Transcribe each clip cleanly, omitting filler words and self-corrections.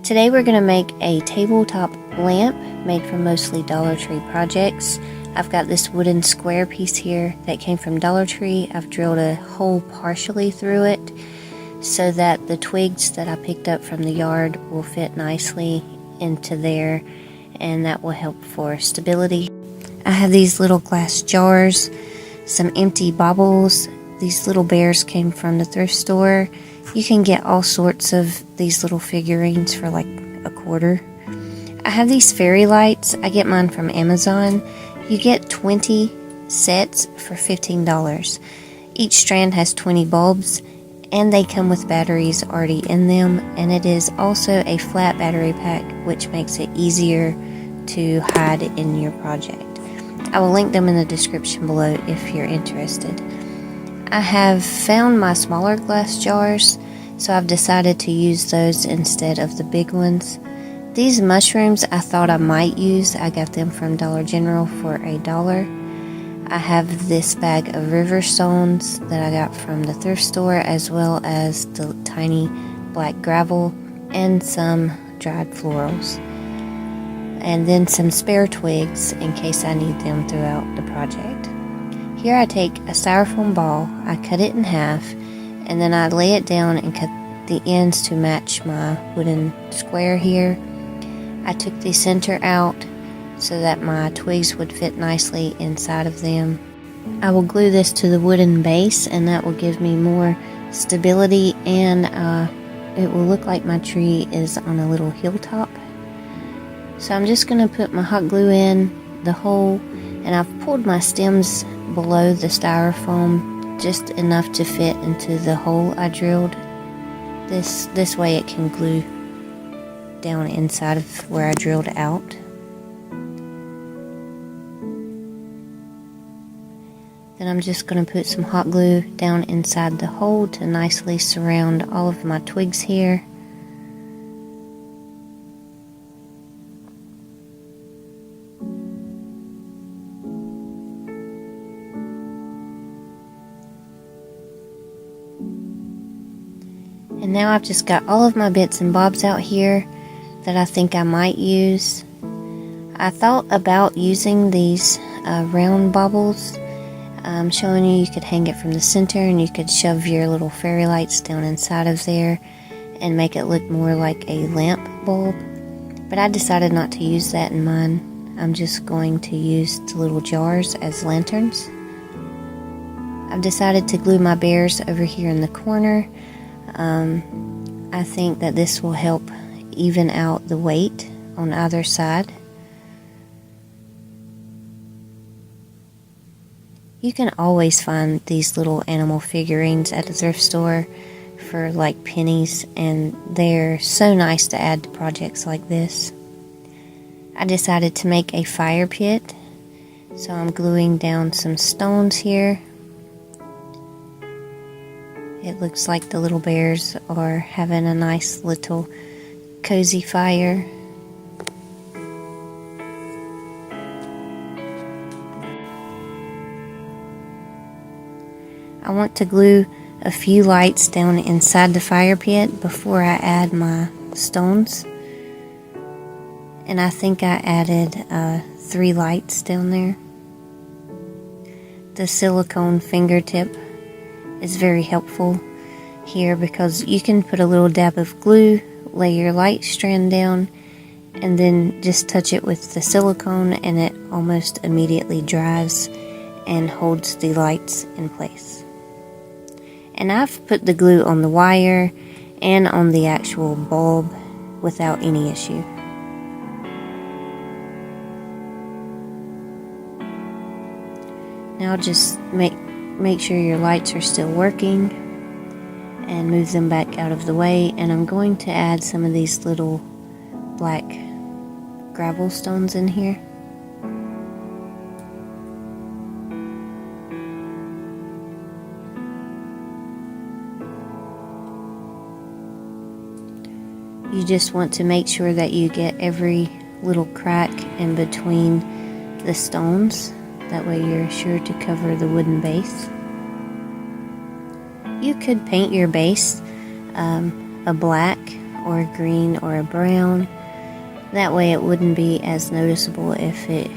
Today we're going to make a tabletop lamp made from mostly Dollar Tree projects. I've got this wooden square piece here that came from Dollar Tree. I've drilled a hole partially through it so that the twigs that I picked up from the yard will fit nicely into there, and that will help for stability. I have these little glass jars, some empty baubles. These little bears came from the thrift store. You can get all sorts of these little figurines for like $1. I have these fairy lights. I get mine from Amazon. You get 20 sets for $15. Each strand has 20 bulbs, and they come with batteries already in them, and it is also a flat battery pack, which makes it easier to hide in your project. I will link them in the description below if you're interested. I have found my smaller glass jars, so I've decided to use those instead of the big ones. These mushrooms I thought I might use. I got them from Dollar General for $1. I have this bag of river stones that I got from the thrift store, as well as the tiny black gravel and some dried florals. And then some spare twigs in case I need them throughout the project. Here I take a styrofoam ball, I cut it in half, and then I lay it down and cut the ends to match my wooden square here. I took the center out so that my twigs would fit nicely inside of them. I will glue this to the wooden base, and that will give me more stability, and it will look like my tree is on a little hilltop. So I'm just going to put my hot glue in the hole, and I've pulled my stems below the styrofoam just enough to fit into the hole I drilled. This way it can glue down inside of where I drilled out. Then I'm just going to put some hot glue down inside the hole to nicely surround all of my twigs here. And now I've just got all of my bits and bobs out here that I think I might use. I thought about using these round baubles. I'm showing you could hang it from the center, and you could shove your little fairy lights down inside of there and make it look more like a lamp bulb. But I decided not to use that in mine. I'm just going to use the little jars as lanterns. I've decided to glue my bears over here in the corner. I think that this will help even out the weight on either side. You can always find these little animal figurines at the thrift store for like pennies, and they're so nice to add to projects like this. I decided to make a fire pit, so I'm gluing down some stones here. It looks like the little bears are having a nice little cozy fire. I want to glue a few lights down inside the fire pit before I add my stones. And I think I added 3 lights down there. The silicone fingertip is very helpful here because you can put a little dab of glue, lay your light strand down, and then just touch it with the silicone, and it almost immediately dries and holds the lights in place. And I've put the glue on the wire and on the actual bulb without any issue. Now just make sure your lights are still working and move them back out of the way. And I'm going to add some of these little black gravel stones in here. You just want to make sure that you get every little crack in between the stones. That way you're sure to cover the wooden base. You could paint your base a black or a green or a brown. That way it wouldn't be as noticeable if it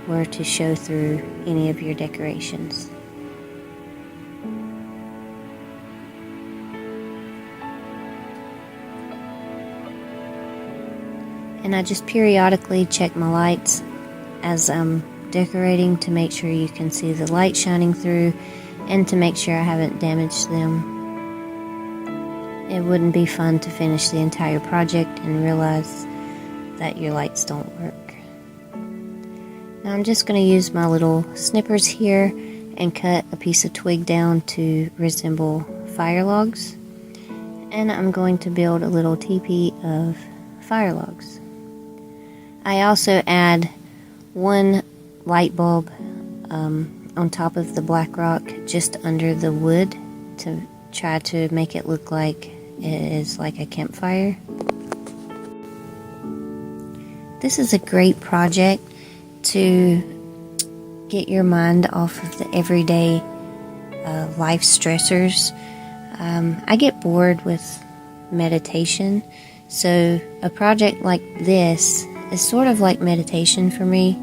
were to show through any of your decorations. And I just periodically check my lights as I'm decorating to make sure you can see the light shining through and to make sure I haven't damaged them. It wouldn't be fun to finish the entire project and realize that your lights don't work. Now I'm just going to use my little snippers here and cut a piece of twig down to resemble fire logs. And I'm going to build a little teepee of fire logs. I also add one light bulb on top of the black rock just under the wood to try to make it look like it is like a campfire. This is a great project to get your mind off of the everyday life stressors. I get bored with meditation, so a project like this is sort of like meditation for me.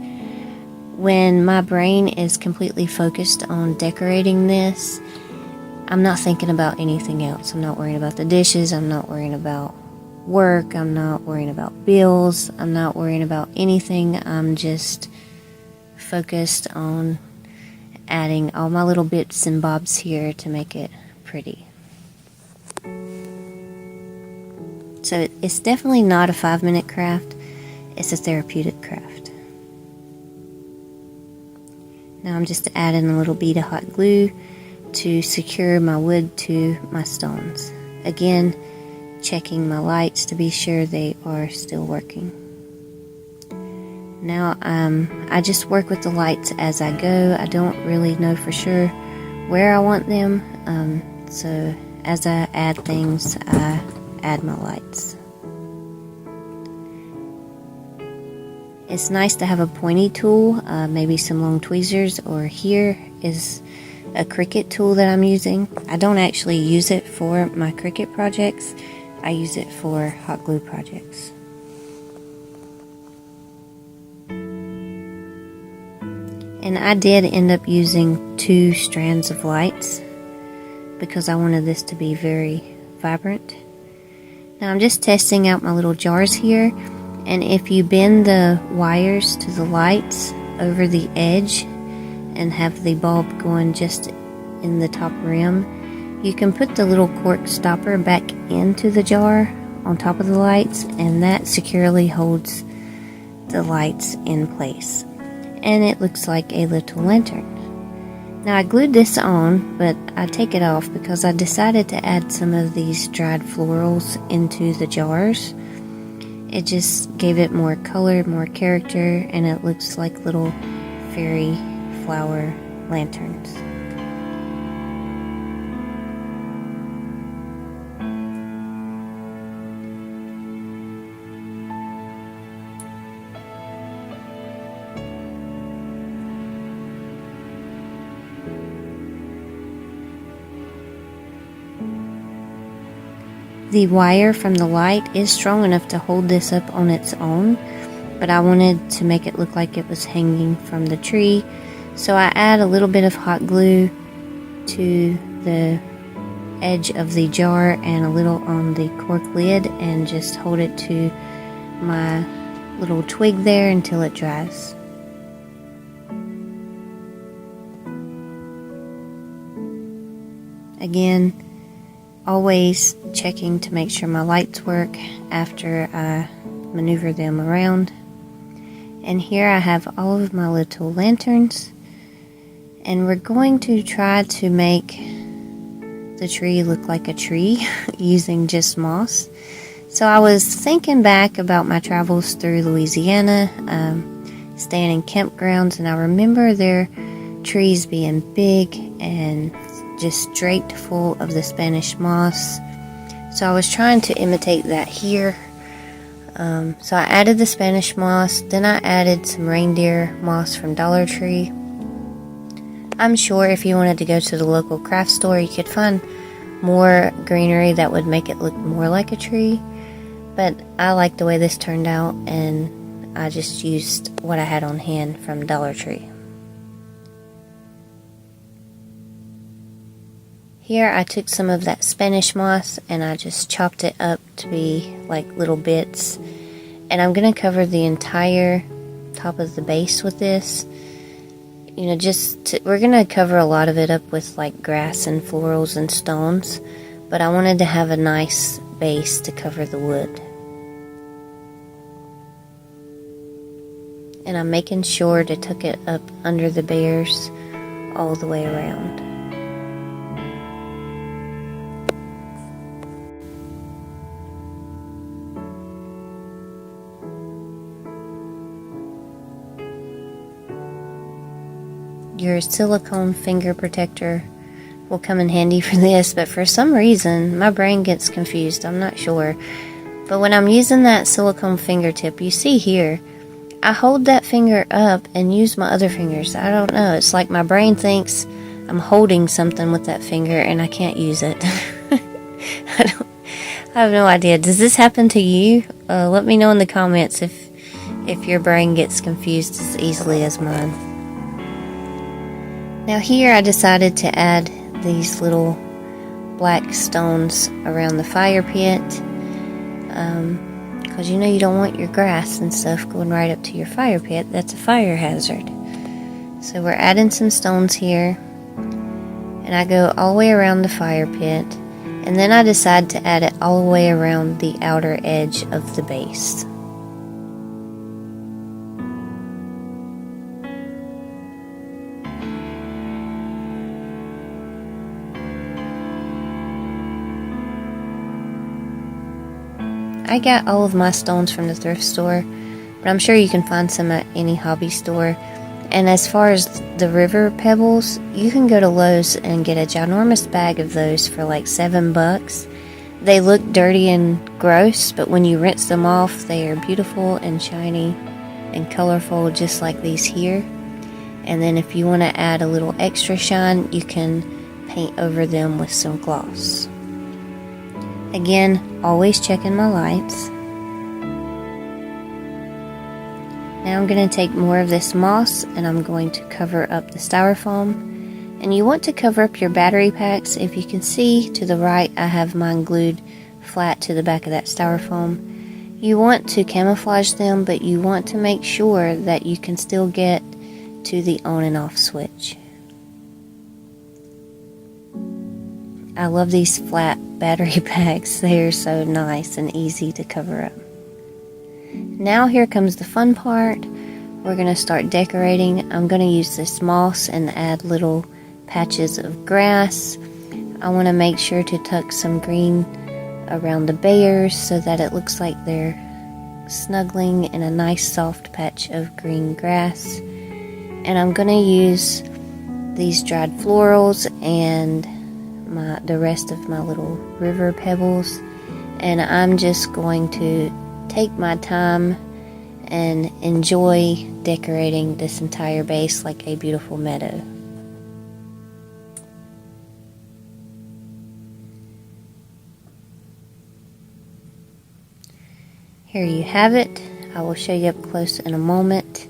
When my brain is completely focused on decorating this, I'm not thinking about anything else. I'm not worrying about the dishes, I'm not worrying about work, I'm not worrying about bills, I'm not worrying about anything. I'm just focused on adding all my little bits and bobs here to make it pretty. So it's definitely not a 5-minute craft, it's a therapeutic craft. Now I'm just adding a little bead of hot glue to secure my wood to my stones. Again, checking my lights to be sure they are still working. Now I just work with the lights as I go. I don't really know for sure where I want them, so as I add things, I add my lights. It's nice to have a pointy tool, maybe some long tweezers, or here is a Cricut tool that I'm using. I don't actually use it for my Cricut projects, I use it for hot glue projects. And I did end up using 2 strands of lights because I wanted this to be very vibrant. Now I'm just testing out my little jars here, and if you bend the wires to the lights over the edge and have the bulb going just in the top rim, you can put the little cork stopper back into the jar on top of the lights, and that securely holds the lights in place. And it looks like a little lantern. Now I glued this on, but I take it off because I decided to add some of these dried florals into the jars. It just gave it more color, more character, and it looks like little fairy flower lanterns. The wire from the light is strong enough to hold this up on its own, but I wanted to make it look like it was hanging from the tree, so I add a little bit of hot glue to the edge of the jar and a little on the cork lid and just hold it to my little twig there until it dries. Again, always checking to make sure my lights work after I maneuver them around. And here I have all of my little lanterns, and we're going to try to make the tree look like a tree using just moss. So I was thinking back about my travels through Louisiana, staying in campgrounds, and I remember their trees being big and just draped full of the Spanish moss. So I was trying to imitate that here. So I added the Spanish moss, then I added some reindeer moss from Dollar Tree. I'm sure if you wanted to go to the local craft store, you could find more greenery that would make it look more like a tree. But I like the way this turned out, and I just used what I had on hand from Dollar Tree. Here I took some of that Spanish moss and I just chopped it up to be like little bits. And I'm going to cover the entire top of the base with this. You know, we're going to cover a lot of it up with like grass and florals and stones. But I wanted to have a nice base to cover the wood. And I'm making sure to tuck it up under the bears all the way around. Your silicone finger protector will come in handy for this, but for some reason my brain gets confused. I'm not sure. But when I'm using that silicone fingertip, you see here, I hold that finger up and use my other fingers. I don't know. It's like my brain thinks I'm holding something with that finger and I can't use it. I have no idea. Does this happen to you? Let me know in the comments if your brain gets confused as easily as mine. Now here I decided to add these little black stones around the fire pit. Because you know you don't want your grass and stuff going right up to your fire pit. That's a fire hazard. So we're adding some stones here. And I go all the way around the fire pit. And then I decide to add it all the way around the outer edge of the base. I got all of my stones from the thrift store, but I'm sure you can find some at any hobby store. And as far as the river pebbles, you can go to Lowe's and get a ginormous bag of those for like $7. They look dirty and gross, but when you rinse them off, they are beautiful and shiny and colorful, just like these here. And then if you want to add a little extra shine, you can paint over them with some gloss. Again, always checking my lights. Now I'm going to take more of this moss and I'm going to cover up the styrofoam. And you want to cover up your battery packs. If you can see to the right, I have mine glued flat to the back of that styrofoam. You want to camouflage them, but you want to make sure that you can still get to the on and off switch. I love these flat battery packs. They are so nice and easy to cover up. Now here comes the fun part. We're going to start decorating. I'm going to use this moss and add little patches of grass. I want to make sure to tuck some green around the bears so that it looks like they're snuggling in a nice soft patch of green grass. And I'm going to use these dried florals and the rest of my little river pebbles, and I'm just going to take my time and enjoy decorating this entire base like a beautiful meadow. Here you have it. I will show you up close in a moment.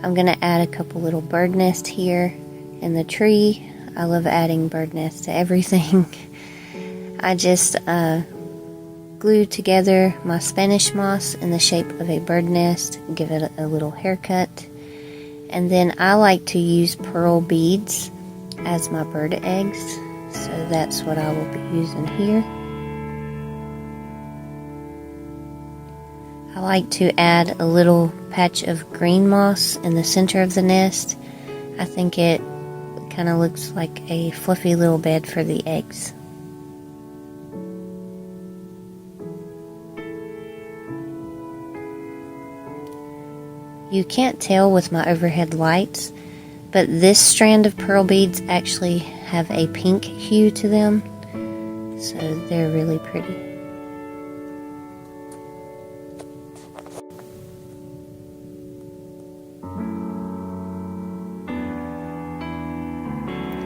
I'm going to add a couple little bird nests here in the tree. I love adding bird nests to everything. I just glued together my Spanish moss in the shape of a bird nest, give it a little haircut. And then I like to use pearl beads as my bird eggs, so that's what I will be using here. I like to add a little patch of green moss in the center of the nest. I think it kind of looks like a fluffy little bed for the eggs. You can't tell with my overhead lights, but this strand of pearl beads actually have a pink hue to them, so they're really pretty.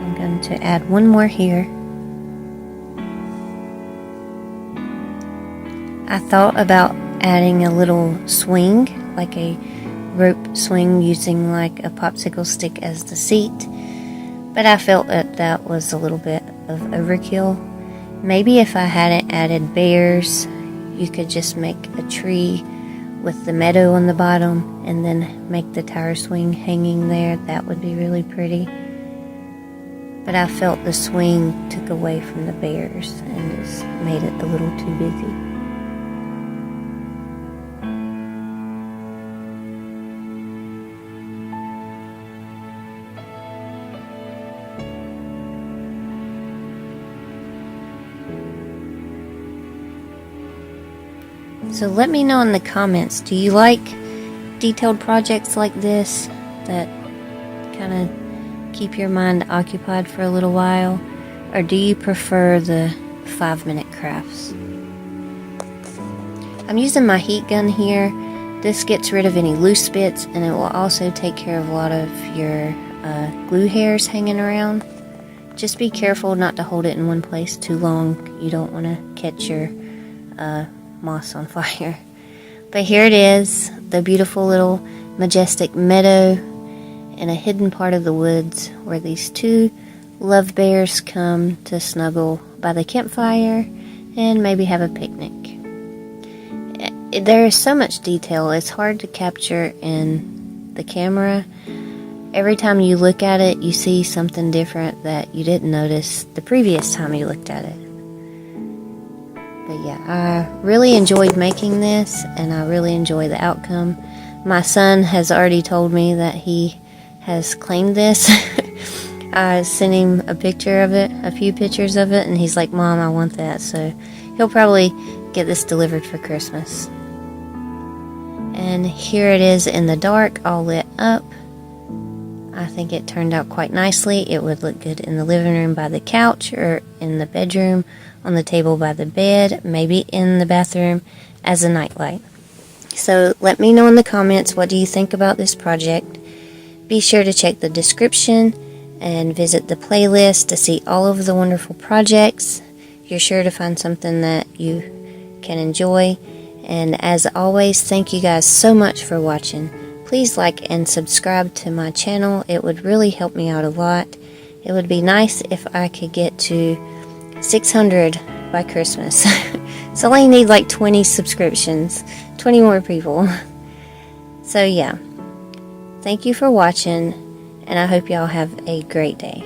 I'm going to add one more here. I I thought about adding a little swing, like a rope swing using like a popsicle stick as the seat, but I felt that was a little bit of overkill. Maybe if I hadn't added bears, you could just make a tree with the meadow on the bottom and then make the tower swing hanging there. That would be really pretty. But I felt the swing took away from the bears and just made it a little too busy. So let me know in the comments, do you like detailed projects like this that kind of keep your mind occupied for a little while? Or do you prefer the 5-minute crafts? I'm using my heat gun here. This gets rid of any loose bits, and it will also take care of a lot of your glue hairs hanging around. Just be careful not to hold it in one place too long. You don't want to catch your moss on fire. But here it is, the beautiful little majestic meadow in a hidden part of the woods where these two love bears come to snuggle by the campfire and maybe have a picnic. There is so much detail, it's hard to capture in the camera. Every time you look at it, you see something different that you didn't notice the previous time you looked at it. But yeah, I really enjoyed making this, and I really enjoy the outcome. My son has already told me that he has claimed this. I sent him a picture of it, a few pictures of it, and he's like, "Mom, I want that." So he'll probably get this delivered for Christmas. And here it is in the dark, all lit up. I think it turned out quite nicely. It would look good in the living room by the couch, or in the bedroom on the table by the bed, maybe in the bathroom as a nightlight. So let me know in the comments, what do you think about this project? Be sure to check the description and visit the playlist to see all of the wonderful projects. You're sure to find something that you can enjoy. And as always, thank you guys so much for watching. Please like and subscribe to my channel. It would really help me out a lot. It would be nice if I could get to 600 by Christmas. So I need like 20 subscriptions, 20 more people. So yeah, thank you for watching, and I hope y'all have a great day.